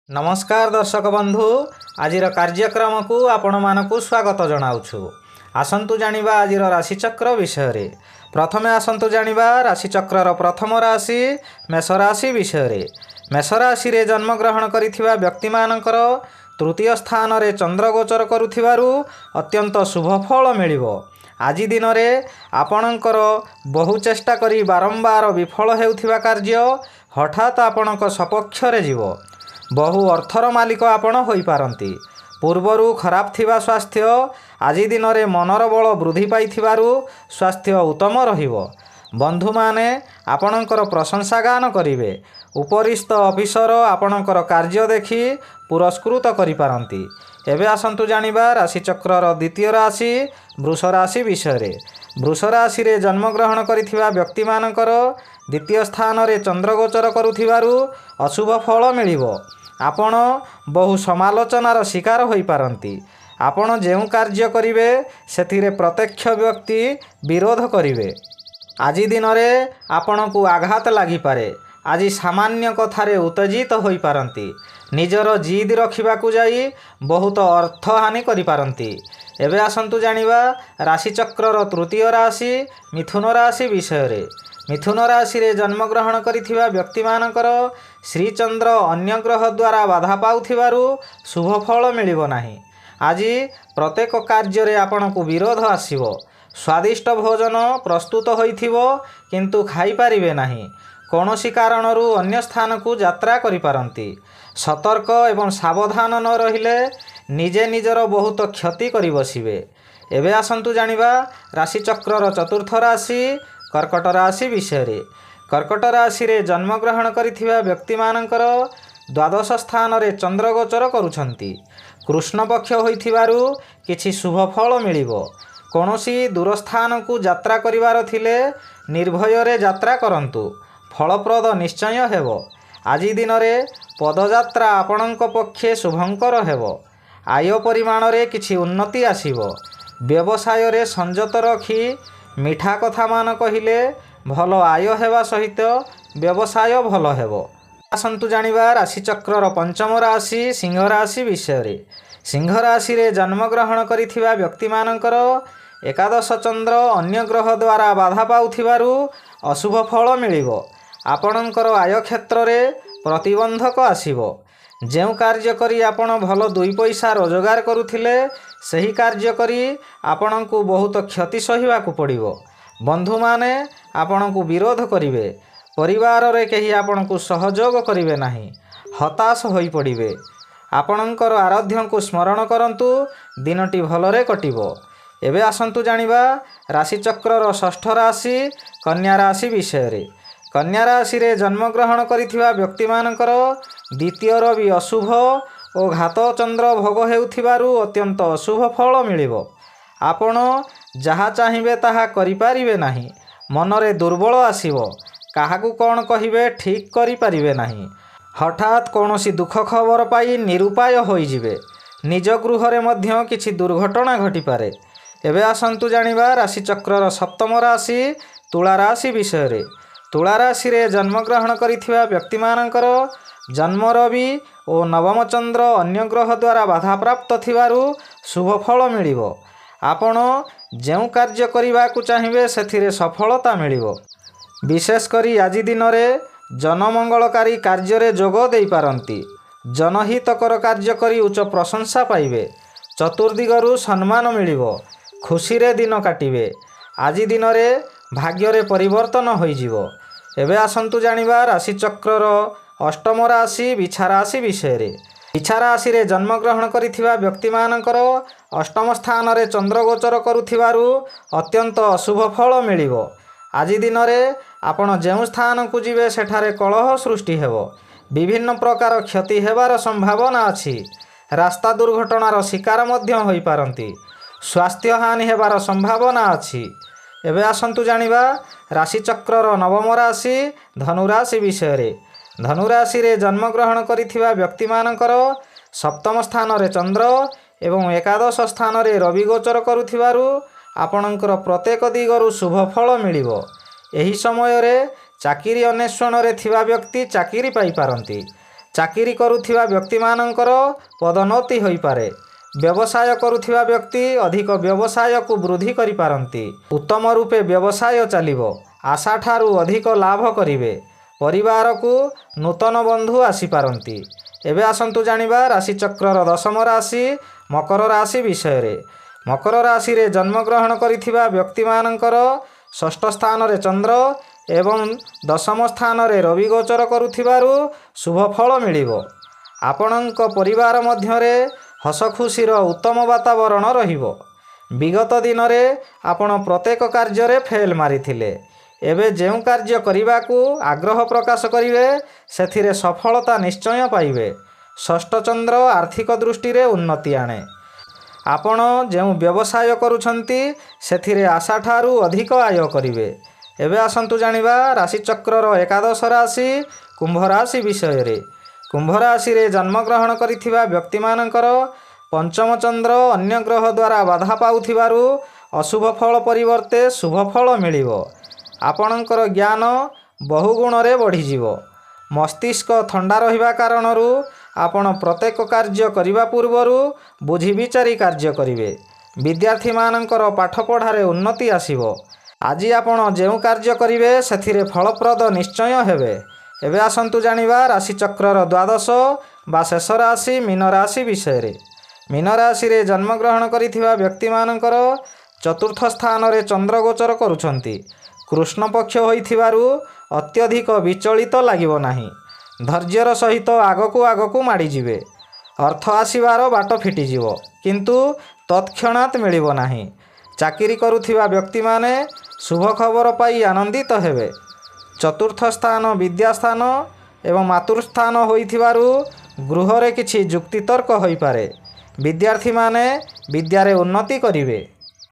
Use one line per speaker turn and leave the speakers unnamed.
नमस्कार दर्शक बंधु आज कार्यक्रम को आपण मानक स्वागत जनाऊँ। आसतु जानिबा आज राशिचक्र विषय रे। प्रथमे आसतु जानिबा राशिचक्र प्रथम राशि मेष राशि विषय। मेष राशि रे जन्म ग्रहण करिथिबा व्यक्ति मानकर तृतीय स्थान रे चंद्र गोचर करुथिबारु अत्यंत शुभ फल मिलिबो। आज दिन में आपणकर बहु चेष्टा करी बारंबार विफल हेउथिबा कार्य हठात आपणक सपक्ष रे जीवो। बहु अर्थर मालिक आपण होई पारंती। पूर्वरु खराब थिबा स्वास्थ्य आज दिन में मनर बल वृद्धि पाइथिबारु स्वास्थ्य उत्तम रहिबो। बंधु माने आपणकर प्रशंसा गान करिवे। उपरिस्थ ऑफिसर आपणकर कार्य देखि पुरस्कृत करि पारंती। एबे आसंतु जानिबा राशिचक्रर द्वितीय राशि वृष राशि विषय। वृष राशि रे जन्म ग्रहण करिथिबा व्यक्ति मानकर द्वितीय स्थान रे चंद्र गोचर करुथिबारु अशुभ फल मिलिबो। आपण बहु समालोचनार शिकार होई पारंती। आपण जेउ कार्य करिवे सेथिरे प्रत्यक्ष व्यक्ति विरोध करिवे। आज दिन में आपण को आघात लागि पारे। आज सामान्य कथारे उत्तेजित होई पारंती। निजर जिद रखिबाकू जाई बहुत अर्थ हानि करि पारंती। एबे आसंतु जानिबा राशिचक्रर तृतीय राशि मिथुन राशि विषय। मिथुन राशि रे जन्म ग्रहण करिथिबा व्यक्ति मानकर श्रीचंद्र अन्य ग्रह द्वारा बाधा पाउथिबारु शुभ फल मिलिबो नाही। आज प्रत्येक कार्य रे आपण को विरोध आसीबो। स्वादिष्ट भोजन प्रस्तुत होइथिबो किंतु खाई पारिबे नाही। कौनसी कारणरू अन्य स्थान को यात्रा करि पारंती। सतर्क एवं सावधान न रहिले निजे निजर बहुत क्षति करि बसिबे। एबे आसंतु जानिबा राशिचक्रर चतुर्थ राशि कर्कट राशि विषय। कर्कट राशि रे जन्म ग्रहण करिथिबा व्यक्ति मानकर द्वादश स्थान रे चंद्र गोचर करुछंती। कृष्ण पक्ष होइथिबारु किछि शुभ फल मिलिबो। कौनसी दूर स्थान को यात्रा करिवार थिले निर्भय रे यात्रा करंतु। फलप्रद निश्चय हेबो। आज दिन में पदयात्रा आपणक पक्षे शुभंकर हेबो। आय परिमाण रे किछि उन्नति आसीबो। व्यवसाय रे संयत रखी मिठा कथा मान कहिले भल आय हेबा सहित व्यवसाय भल हेबो। आसंतु जानिबा राशिचक्रर पंचम राशि सिंह राशि विषय। सिंह राशि रे जन्म ग्रहण करिथिबा व्यक्ति मानकर एकादश चंद्र अन्य ग्रह द्वारा बाधा पाउथिबारु अशुभ फल मिलिबो। आपणकर आय क्षेत्र रे प्रतिबंधक आसीबो। जेउ कार्य करी आपण भल दुई पैसा रोजगार करुथिले सही कार्य करी आपणको बहुत क्षति सहिबाकू पड़िबो। बंधु माने आपणको विरोध करिवे। परिवार रे केही आपणको सहयोग करिवे नाही। हताश होई पड़िवे। आपणकर आराध्य को स्मरण करंतु दिनटी भलरे कटिबो। एबे आसंतु जानिबा राशिचक्रर षष्ठ राशि कन्या राशि विषय। कन्या राशि रे जन्म ग्रहण करिथिबा व्यक्ति मानकर द्वितीय रवि अशुभ और घात चंद्र भोग हेउथिबारु अत्यंत अशुभ फल मिलिबो। आपण जहा चाहिबे ताहा करि पारिबे नाही। मनरे दुर्बल आसीबो। काहाकू कौन कहिबे ठीक करि पारिबे नाही। हठात कौनसी दुख खबर पाई निरुपाय होई जिवे। निज गृह रे मध्य किछि दुर्घटना घटी पारे। एबे आसंतु जानिबा राशिचक्रर सप्तम राशि तुला राशि विषय। तुला राशि रे जन्म ग्रहण करिथिबा व्यक्ति मानकर जन्म रवि और नवम चंद्र अन्य ग्रह द्वारा बाधा प्राप्त थिबारु शुभ फल मिलिबो। आपण जेउ कार्य करिबाकू चाहिबे सेथिरे सफलता मिलिबो। विशेष करी आज दिन में जनमंगलकारी कार्य रे जोग देई पारंती। जनहितकर कार्य करी उच्च प्रशंसा पाइबे। चतुर्दिगरु सम्मान मिलिबो। खुशी रे दिन काटिबे। आज दिन में भाग्य रे परिवर्तन होई जिवो। एबे आसंतु जानिबा राशिचक्रर अष्टम राशि बिछा राशि विषय। बिछा राशि रे जन्म ग्रहण करिथिबा व्यक्ति मानकर अष्टम स्थान रे चंद्र गोचर करुथिबारु अत्यंत अशुभ फल मिलिबो। आज दिन में आपण जेउ स्थान को जिवे सेठारे कलह सृष्टि हेबो। विभिन्न प्रकार क्षति हेबार संभावना अछि। रास्ता दुर्घटनार शिकार मध्य होई पारंती। स्वास्थ्य हानि हेबार संभावना अछि। एबे आसंतु जानिबा राशिचक्रर नवम राशि धनुराशि विषय। धनुराशि रे जन्म ग्रहण करिथिबा व्यक्ति मानकर सप्तम स्थान रे चंद्र एवं एकादश स्थान रे रवि गोचर करुथिबारु आपणकर प्रत्येक दिगरु शुभ फल मिलिबो। एही समय रे चाकिरी अन्वेषण रे थिबा व्यक्ति चाकिरी पाई पारंती। ଚାକିରି କରୁଥିବା ବ୍ୟକ୍ତିମାନଙ୍କର ପଦୋନ୍ନତି ହୋଇପାରେ। ବ୍ୟବସାୟ କରୁଥିବା ବ୍ୟକ୍ତି ଅଧିକ ବ୍ୟବସାୟକୁ ବୃଦ୍ଧି କରିପାରନ୍ତି। ଉତ୍ତମ ରୂପେ ବ୍ୟବସାୟ ଚାଲିବ। ଆଶାଠାରୁ ଅଧିକ ଲାଭ କରିବେ। ପରିବାରକୁ ନୂତନ ବନ୍ଧୁ ଆସିପାରନ୍ତି। ଏବେ ଆସନ୍ତୁ ଜାଣିବା ରାଶିଚକ୍ରର ଦଶମ ରାଶି ମକର ରାଶି ବିଷୟରେ। ମକର ରାଶିରେ ଜନ୍ମଗ୍ରହଣ କରିଥିବା ବ୍ୟକ୍ତିମାନଙ୍କର ଷଷ୍ଠ ସ୍ଥାନରେ ଚନ୍ଦ୍ର ଏବଂ ଦଶମ ସ୍ଥାନରେ ରବି ଗୋଚର କରୁଥିବାରୁ ଶୁଭ ଫଳ ମିଳିବ। ଆପଣଙ୍କ ପରିବାର ମଧ୍ୟରେ ହସ ଖୁସିର ଉତ୍ତମ ବାତାବରଣ ରହିବ। ବିଗତ ଦିନରେ ଆପଣ ପ୍ରତ୍ୟେକ କାର୍ଯ୍ୟରେ ଫେଲ୍ ମାରିଥିଲେ। ଏବେ ଯେଉଁ କାର୍ଯ୍ୟ କରିବାକୁ ଆଗ୍ରହ ପ୍ରକାଶ କରିବେ ସେଥିରେ ସଫଳତା ନିଶ୍ଚୟ ପାଇବେ। ଷଷ୍ଠ ଚନ୍ଦ୍ର ଆର୍ଥିକ ଦୃଷ୍ଟିରେ ଉନ୍ନତି ଆଣେ। ଆପଣ ଯେଉଁ ବ୍ୟବସାୟ କରୁଛନ୍ତି ସେଥିରେ ଆଶାଠାରୁ ଅଧିକ ଆୟ କରିବେ। ଏବେ ଆସନ୍ତୁ ଜାଣିବା ରାଶିଚକ୍ରର ଏକାଦଶ ରାଶି କୁମ୍ଭ ରାଶି ବିଷୟରେ। କୁମ୍ଭ ରାଶିରେ ଜନ୍ମଗ୍ରହଣ କରିଥିବା ବ୍ୟକ୍ତିମାନଙ୍କର ପଞ୍ଚମ ଚନ୍ଦ୍ର ଅନ୍ୟ ଗ୍ରହ ଦ୍ୱାରା ବାଧା ପାଉଥିବାରୁ ଅଶୁଭ ଫଳ ପରିବର୍ତ୍ତେ ଶୁଭ ଫଳ ମିଳିବ। ଆପଣଙ୍କର ଜ୍ଞାନ ବହୁଗୁଣରେ ବଢ଼ିଯିବ। ମସ୍ତିଷ୍କ ଥଣ୍ଡା ରହିବା କାରଣରୁ ଆପଣ ପ୍ରତ୍ୟେକ କାର୍ଯ୍ୟ କରିବା ପୂର୍ବରୁ ବୁଝି ବିଚାରି କାର୍ଯ୍ୟ କରିବେ। ବିଦ୍ୟାର୍ଥୀମାନଙ୍କର ପାଠପଢ଼ାରେ ଉନ୍ନତି ଆସିବ। ଆଜି ଆପଣ ଯେଉଁ କାର୍ଯ୍ୟ କରିବେ ସେଥିରେ ଫଳପ୍ରଦ ନିଶ୍ଚୟ ହେବେ। ଏବେ ଆସନ୍ତୁ ଜାଣିବା ରାଶିଚକ୍ରର ଦ୍ୱାଦଶ ବା ଶେଷ ରାଶି ମୀନ ରାଶି ବିଷୟରେ। ମୀନ ରାଶିରେ ଜନ୍ମଗ୍ରହଣ କରିଥିବା ବ୍ୟକ୍ତିମାନଙ୍କର ଚତୁର୍ଥ ସ୍ଥାନରେ ଚନ୍ଦ୍ର ଗୋଚର କରୁଛନ୍ତି। କୃଷ୍ଣପକ୍ଷ ହୋଇଥିବାରୁ ଅତ୍ୟଧିକ ବିଚଳିତ ଲାଗିବ ନାହିଁ। ଧୈର୍ଯ୍ୟର ସହିତ ଆଗକୁ ଆଗକୁ ମାଡ଼ିଯିବେ। ଅର୍ଥ ଆସିବାର ବାଟ ଫିଟିଯିବ, କିନ୍ତୁ ତତ୍କ୍ଷଣାତ୍ ମିଳିବ ନାହିଁ। ଚାକିରି କରୁଥିବା ବ୍ୟକ୍ତିମାନେ ଶୁଭ ଖବର ପାଇ ଆନନ୍ଦିତ ହେବେ। ଚତୁର୍ଥ ସ୍ଥାନ ବିଦ୍ୟାସ୍ଥାନ ଏବଂ ମାତୃସ୍ଥାନ ହୋଇଥିବାରୁ ଗୃହରେ କିଛି ଯୁକ୍ତିତର୍କ ହୋଇପାରେ। ବିଦ୍ୟାର୍ଥୀମାନେ ବିଦ୍ୟାରେ ଉନ୍ନତି କରିବେ।